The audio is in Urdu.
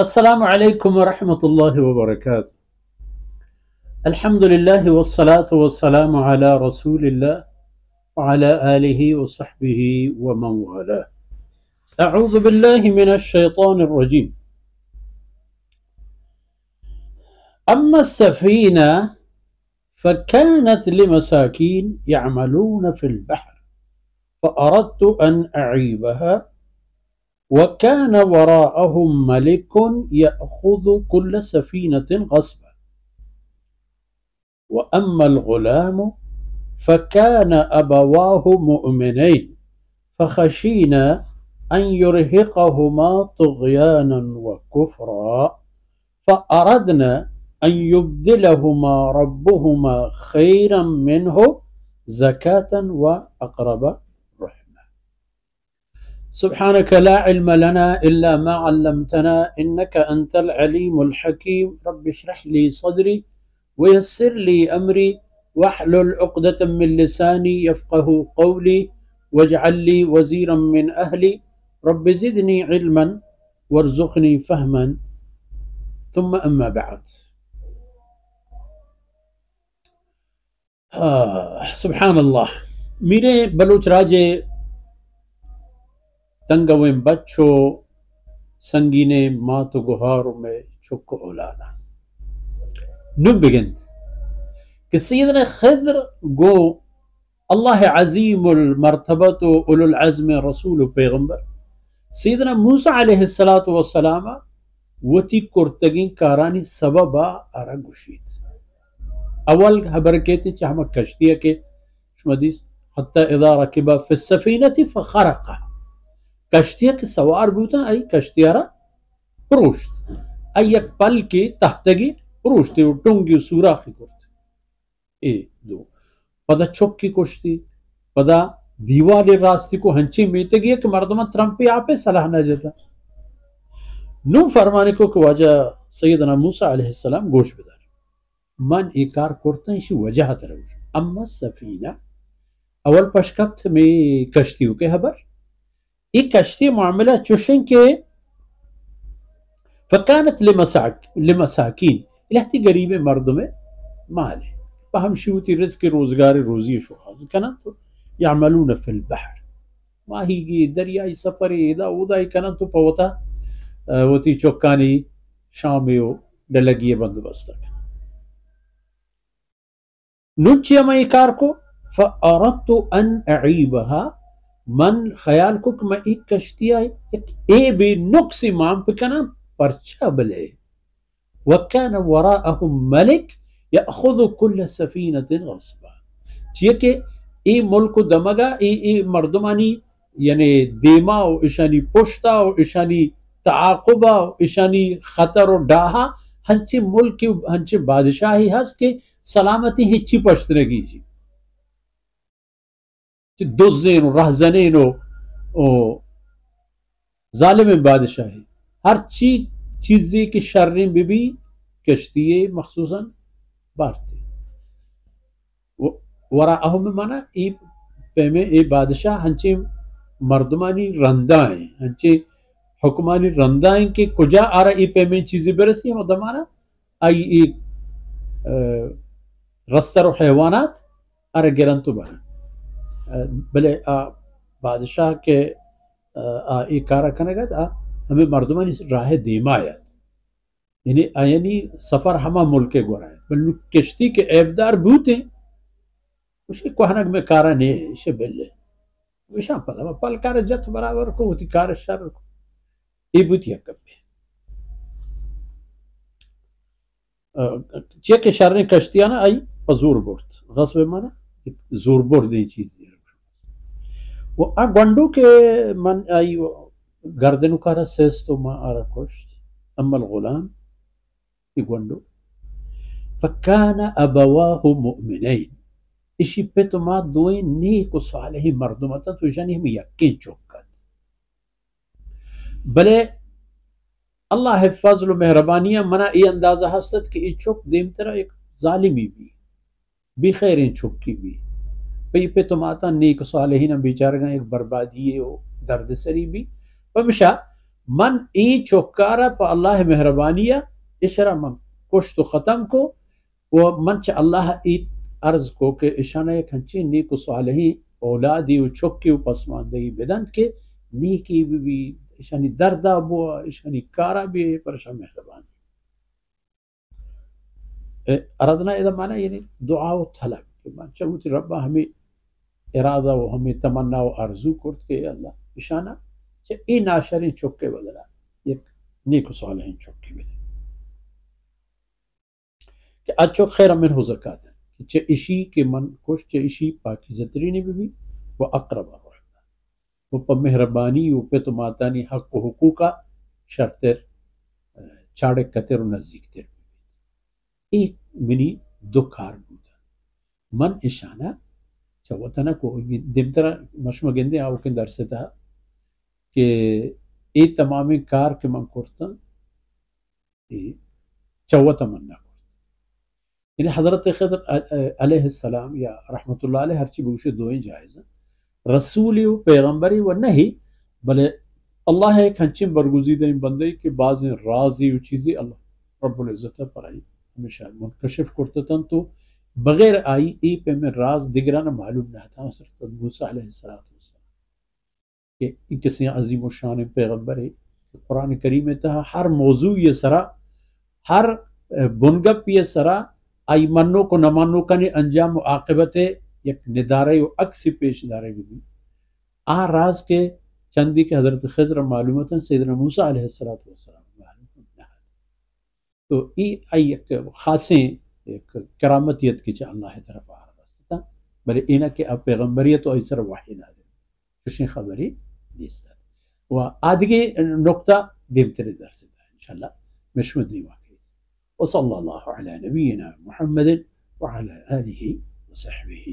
السلام عليكم ورحمة الله وبركاته. الحمد لله والصلاة والسلام على رسول الله وعلى آله وصحبه ومن والاه. أعوذ بالله من الشيطان الرجيم. أما السفينة فكانت لمساكين يعملون في البحر فأردت أن أعيبها وكان وراءهم ملك يأخذ كل سفينة غصبا وأما الغلام فكان أبواه مؤمنين فخشينا أن يرهقهما طغيانا وكفرا فأردنا أن يبدلهما ربهما خيرا منه زكاة وأقرب رحمة. سبحانك لا علم لنا إلا ما علمتنا إنك أنت العليم الحكيم. رب اشرح لي صدري ويسر لي أمري واحلل عقدة من لساني يفقه قولي واجعل لي وزيرا من أهلي رب زدني علما وارزقني فهما ثم أما بعد. سبحان اللہ. میرے بلوچ راجے تنگویں بچو سنگینے مات گہاروں میں چک اولادا نو بگن کہ سیدنا خضر گو اللہ عظیم المرتبت و اولو العزم رسول و پیغمبر سیدنا موسیٰ علیہ السلام وتی کرتگین کارانی سببا ارا گشید. اول خبر کہتے چاہما کشتیہ کے شمدیس حتی اذا رکبا فی السفینة فخرقا کشتیہ کے سوار بوتا ای کشتیہ را پروشت ای یک پل کے تحتگی پروشتے و ٹنگی و سوراخی کرتے ایک دو پدا چک کی کشتی پدا دیوار راستی کو ہنچی میتے گیا کہ مردمان ترمپی آپے صلاح نہ جاتا نو فرمانے کو کہ وجہ سیدنا موسیٰ علیہ السلام گوش بدار من ایکار کرتا اسی وجہ تروش. اما سفینہ اول پشکبت میں کشتیوں کے حبر ایک کشتی معاملہ چوشن کے فکانت لمساکین لہتی غریب مردم مال ہے فهم شوتی رزق روزگار روزی شوخاز کنن تو یعملون فی البحر ماہی گی دریائی سفری دا اودا کنن تو پوتا وتی چوکانی شامیو ڈلگی بندوبست کنن نوچی اما کار کو فاردت ان اعیبها من خیال کو کہ میں ایک کشتی آئی اے بے نقص امام پکنم پرچا بلے وکان وراءهم ملک یأخذ کل سفینت غصبا چیئے کہ ای ملک دمگا ای مردمانی یعنی دیما و اشانی پشتا و اشانی تعاقبا و اشانی خطر و ڈاہا ہنچے ملک ہنچے بادشاہی ہست کے سلامتی ہچی پشتنے کی جی دوزین و رہزنین و ظالم بادشاہی ہر چیزی کی شرین بھی کشتی مخصوصاً بارتے وراءہم میں مانا ای بادشاہ ہنچے مردمانی رندائیں ہنچے حکمانی رندائیں کہ کجا آرہ ای پیمیں چیزیں برسی ہیں دمانا آئی ای رستر و حیوانات آرہ گرن تو بنا بلے بادشاہ کے ای کارا کنگا ہمیں مردمانی راہ دیما آیات یعنی سفر ہما ملک گورا ہے بلو کشتی کے عیبدار بوتے اسے کوہنگ میں کارا نہیں ہے اسے بلے وشاں پتا پل کار جت برابر کو ہوتی کار شر کو ای بوتی حکم بھی چیک شر کشتیانا آئی زور بورت غصب مانا زور بورد دی چیز دی وہ گنڈو کے من آئی گردنو کارا سیستو ما آرا کشت اما الغلام گنڈو فکان ابواہ مؤمنین اسی پہ تو ما دوئیں نیک و صالحی مردمتا تو جانی ہمیں یقین چوکت بلے اللہ فضل و مہربانیہ منا ای اندازہ حسد کہ ای چوک دیم ترہ ایک ظالمی بھی خیرین چوکی بھی پہ تو ماتا نیک و صالحین بیچار گا ایک بربادی و درد سری بھی پمشا من ای چوکارا پا اللہ مہربانیہ اشرا من کشت و ختم کو و من چا اللہ ای عرض کو کہ اشانہ یک ہنچی نیک و صالحی اولادی و چکی و پسماندگی بدند کے نیکی بھی اشانی دردہ بوا اشانی کارا بھی پرشا مہربانی اردنا اذا معنی یعنی دعا و طلب کہ من چاہوتی ربا ہمیں ارادہ و ہمیں تمنا و آرزو کرد کہ اللہ اشانہ چا ای ناشرین چکے بدلا یک نیک و صالحین چکی بدلا کہ اچھو خیر من ہو زکاة چا اشی کے من کش چا اشی پاکی زترینی بھی و اقرب الرحمہ و پا مہربانی و پہ تو ماتانی حق و حقوقا شرطر چاڑے کتر و نزدیک تر ایک منی دو کار بودا من اشانہ چاوتنا کو دمترا مشمع گندے آو کن درسے تھا کہ ای تمامی کار کے من کرتا چاوتا من نہ یعنی حضرت خضر علیہ السلام یا رحمت اللہ علیہ ہرچی بوشے دوئیں جائز رسولی و پیغمبری و نہیں بلے اللہ ایک ہنچیں برگزیدہ ان بندے کہ بعض رازی و چیزیں اللہ رب العزت پر آئی ہمیشہ منکشف کرتا تھا تو بغیر آئی ای پہ میں راز دگرانا معلوم نہ تھا حضرت موسیٰ علیہ السلام کہ کسی عظیم و شان پیغمبر ہے قرآن کریم میں تھا ہر موضوع یہ سرا ہر بنگپ یہ سرا آئی منو کو نہ منو کا نہیں انجام و عاقبت یک ندارے و عکسی پیش دارے بھی آ راز کے چندی کے حضرت خضر معلومتا سیدنا موسیٰ علیہ السلام معلومتا تو ای آئی ایک خاصیں ایک کرامتیت کی چاہ اللہ طرف آ رہا بلے اینا کہ اب پیغمبریت و ایسر وحی نہ دے کشن خبری دیستا و آدھگی نقطہ دیمتر درس دا انشاءاللہ مشمد دی واقعی وصلى الله على نبينا محمد وعلى آله وصحبه